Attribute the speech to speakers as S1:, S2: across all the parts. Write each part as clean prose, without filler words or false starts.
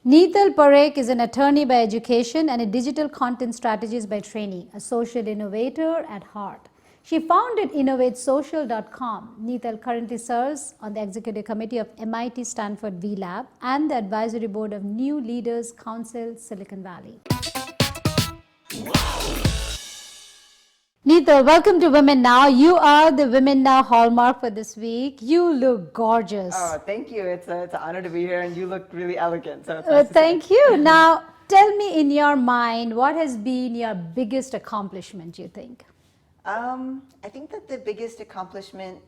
S1: Neetal Parekh is an attorney by education and a digital content strategist by training, a social innovator at heart. She founded InnovateSocial.com. Neetal currently serves on the executive committee of MIT Stanford V-Lab and the advisory board of New Leaders Council, Silicon Valley. Neetal, welcome to Women Now. You are the Women Now hallmark for this week. You look gorgeous.
S2: Oh, thank you. It's an honor to be here, and you look really elegant. So it's nice
S1: thank you. Now, tell me in your mind, what has been your biggest accomplishment, you think?
S2: I think that the biggest accomplishment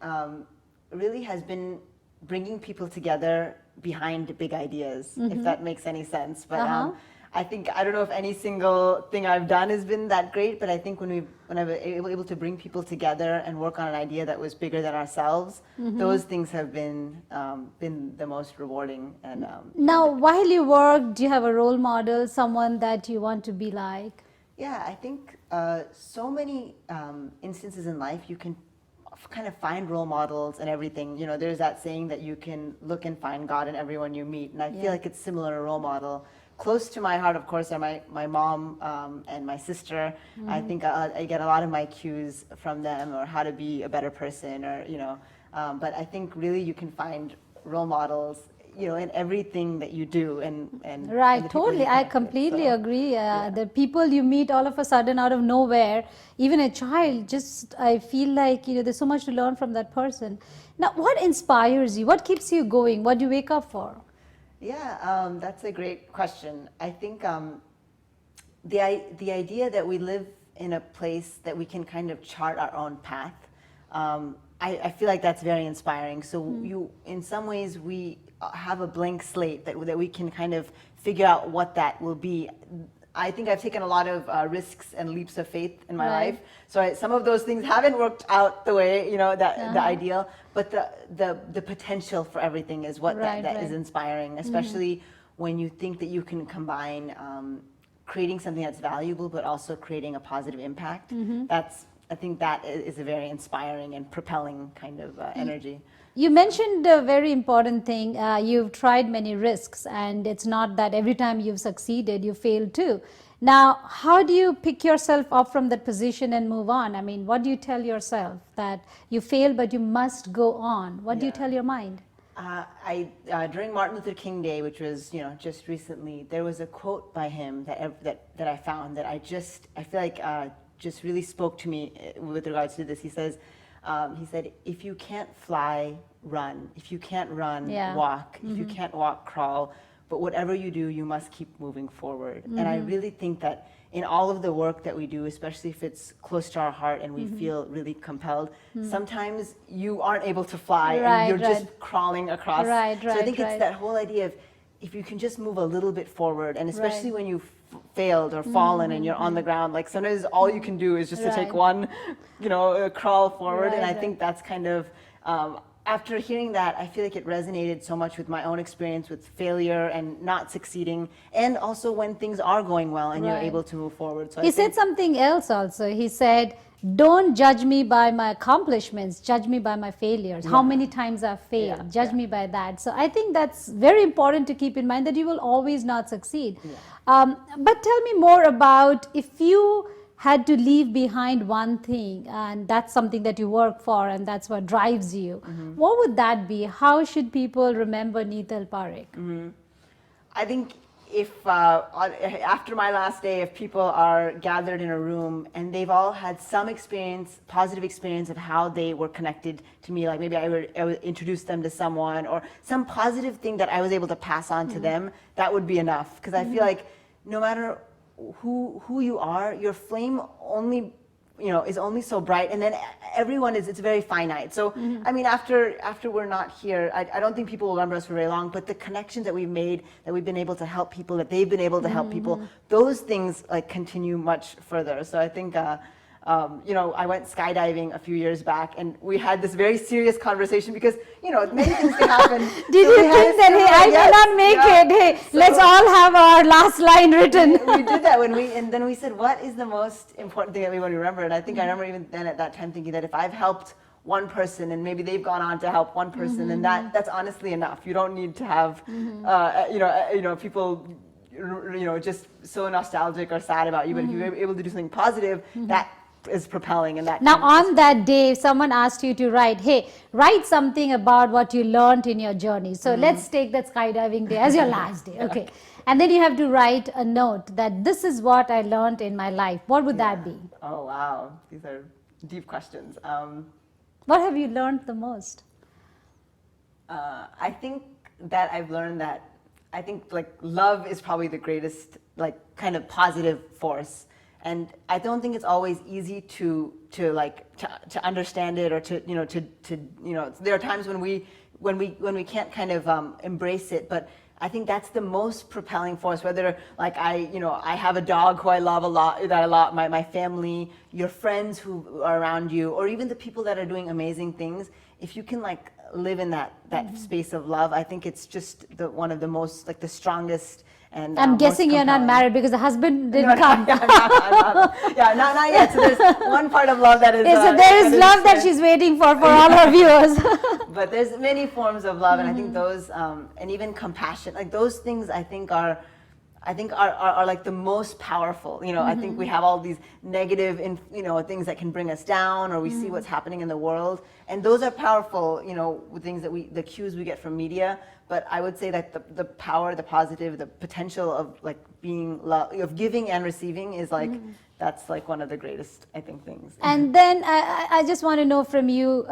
S2: really has been bringing people together behind big ideas, if that makes any sense. But I think, I don't know if any single thing I've done has been that great, but I think when I was able to bring people together and work on an idea that was bigger than ourselves, those things have been the most rewarding. And
S1: now, while you work, do you have a role model, someone that you want to be like?
S2: Yeah, I think so many instances in life you can kind of find role models and everything. You know, there's that saying that you can look and find God in everyone you meet, and I feel like it's similar to a role model. Close to my heart, of course, are my mom and my sister. I think I get a lot of my cues from them, or how to be a better person, or but I think really you can find role models, in everything that you do, and
S1: right, totally. I completely agree. The people you meet all of a sudden out of nowhere, even a child, I feel like there's so much to learn from that person. Now, what inspires you? What keeps you going? What do you wake up for?
S2: Yeah, that's a great question. I think the idea that we live in a place that we can kind of chart our own path, I feel like that's very inspiring. So in some ways, we have a blank slate that we can kind of figure out what that will be. I think I've taken a lot of risks and leaps of faith in my life. So some of those things haven't worked out the way, the ideal, but the potential for everything is what that is inspiring, especially when you think that you can combine creating something that's valuable, but also creating a positive impact. I think that is a very inspiring and propelling kind of energy.
S1: You mentioned a very important thing. You've tried many risks, and it's not that every time you've succeeded, you failed too. Now, how do you pick yourself up from that position and move on? I mean, what do you tell yourself? That you failed, but you must go on. What do you tell your mind?
S2: During Martin Luther King Day, which was just recently, there was a quote by him that I found that I feel like just really spoke to me with regards to this. He said, if you can't fly, run. If you can't run, walk. If you can't walk, crawl. But whatever you do, you must keep moving forward. And I really think that in all of the work that we do, especially if it's close to our heart and we feel really compelled, sometimes you aren't able to fly and you're just crawling across. So I think it's that whole idea of if you can just move a little bit forward, and especially when you've failed or fallen and you're on the ground, like sometimes all you can do is just to take one, crawl forward. And I think that's kind of, after hearing that, I feel like it resonated so much with my own experience with failure and not succeeding, and also when things are going well and you're able to move forward. So
S1: he said something else also. He said, don't judge me by my accomplishments, judge me by my failures. How many times I've failed, judge me by that. So I think that's very important to keep in mind, that you will always not succeed. But tell me more about, if you had to leave behind one thing, and that's something that you work for and that's what drives you, what would that be? How should people remember Neetal Parekh?
S2: I think if after my last day, if people are gathered in a room and they've all had some experience, positive experience of how they were connected to me, like maybe I would introduce them to someone, or some positive thing that I was able to pass on to them, that would be enough. Because I feel like no matter who you are, your flame only is only so bright, and then everyone it's very finite. So I mean, after we're not here, I don't think people will remember us for very long, but the connections that we've made, that we've been able to help people, that they've been able to help people, those things like continue much further. So I think I went skydiving a few years back, and we had this very serious conversation because, many things can happen.
S1: Did you think that, hey, I cannot make it, hey, so let's all have our last line written?
S2: We did that and then we said, what is the most important thing that we want to remember? And I think I remember even then at that time thinking that if I've helped one person and maybe they've gone on to help one person, and that's honestly enough. You don't need to have people just so nostalgic or sad about you, but if you're able to do something positive, that is propelling. And that
S1: now on that day, if someone asked you to write, hey, write something about what you learned in your journey. So let's take that skydiving day as your last day. Okay. And then you have to write a note that this is what I learned in my life. What would that be?
S2: Oh, wow. These are deep questions.
S1: What have you learned the most?
S2: I think that I've learned that I think like love is probably the greatest like kind of positive force. And I don't think it's always easy to understand it, or there are times when we can't kind of embrace it, but I think that's the most propelling force. Whether like I have a dog who I love a lot, my family, your friends who are around you, or even the people that are doing amazing things. If you can like live in that space of love, I think it's just one of the most like the strongest. And
S1: I'm guessing you're not married because the husband didn't come.
S2: Not yet. So there's one part of love that is.
S1: So there is love that she's waiting for all our viewers.
S2: But there's many forms of love, and I think those, and even compassion, like those things, I think are like the most powerful. I think we have all these negative, things that can bring us down, or we see what's happening in the world, and those are powerful. Things that the cues we get from media. But I would say that the power, the positive, the potential of like being of giving and receiving is like that's like one of the greatest, I think, things.
S1: And then I just want to know from you,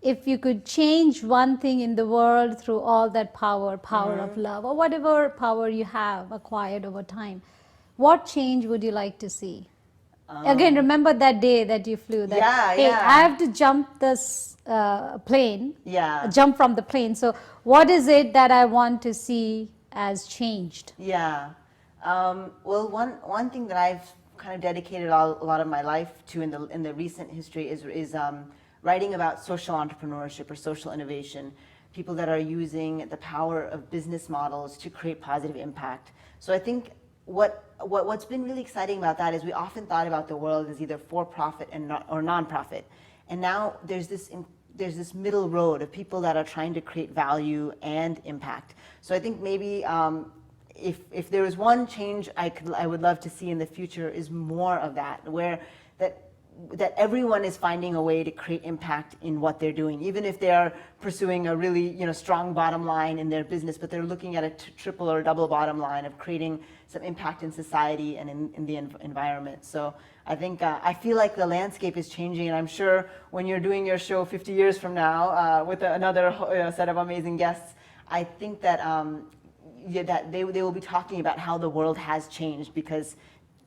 S1: if you could change one thing in the world through all that power of love, or whatever power you have acquired over time, what change would you like to see? Again, remember that day that you flew. That, hey, I have to jump this plane. Jump from the plane. So, what is it that I want to see as changed?
S2: Well, one thing that I've kind of dedicated a lot of my life to in the recent history is writing about social entrepreneurship or social innovation. People that are using the power of business models to create positive impact. So I think what's been really exciting about that is we often thought about the world as either for-profit or non-profit, and now there's this middle road of people that are trying to create value and impact. So I think maybe if there was one change I would love to see in the future is more of that, where that everyone is finding a way to create impact in what they're doing, even if they are pursuing a really strong bottom line in their business, but they're looking at a triple or double bottom line of creating some impact in society and in the environment. So I think I feel like the landscape is changing, and I'm sure when you're doing your show 50 years from now with another set of amazing guests, I think that that they will be talking about how the world has changed because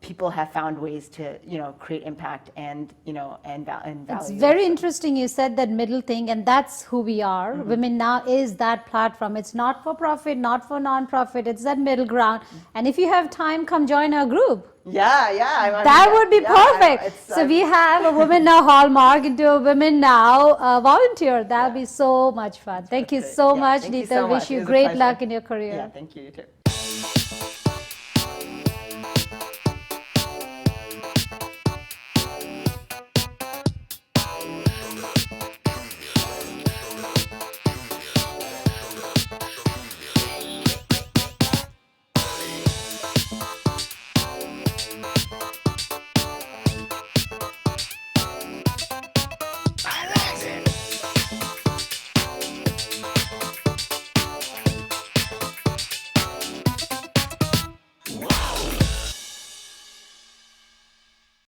S2: people have found ways to create impact and value.
S1: It's very interesting you said that middle thing, and that's who we are. WomenNow is that platform. It's not for profit, not for non-profit. It's that middle ground. And if you have time, come join our group. That would be perfect. So we have a WomenNow hallmark into a WomenNow volunteer. That would be so much fun. Thank you so much, Neetal. Wish you great luck in your career.
S2: Thank you. You too.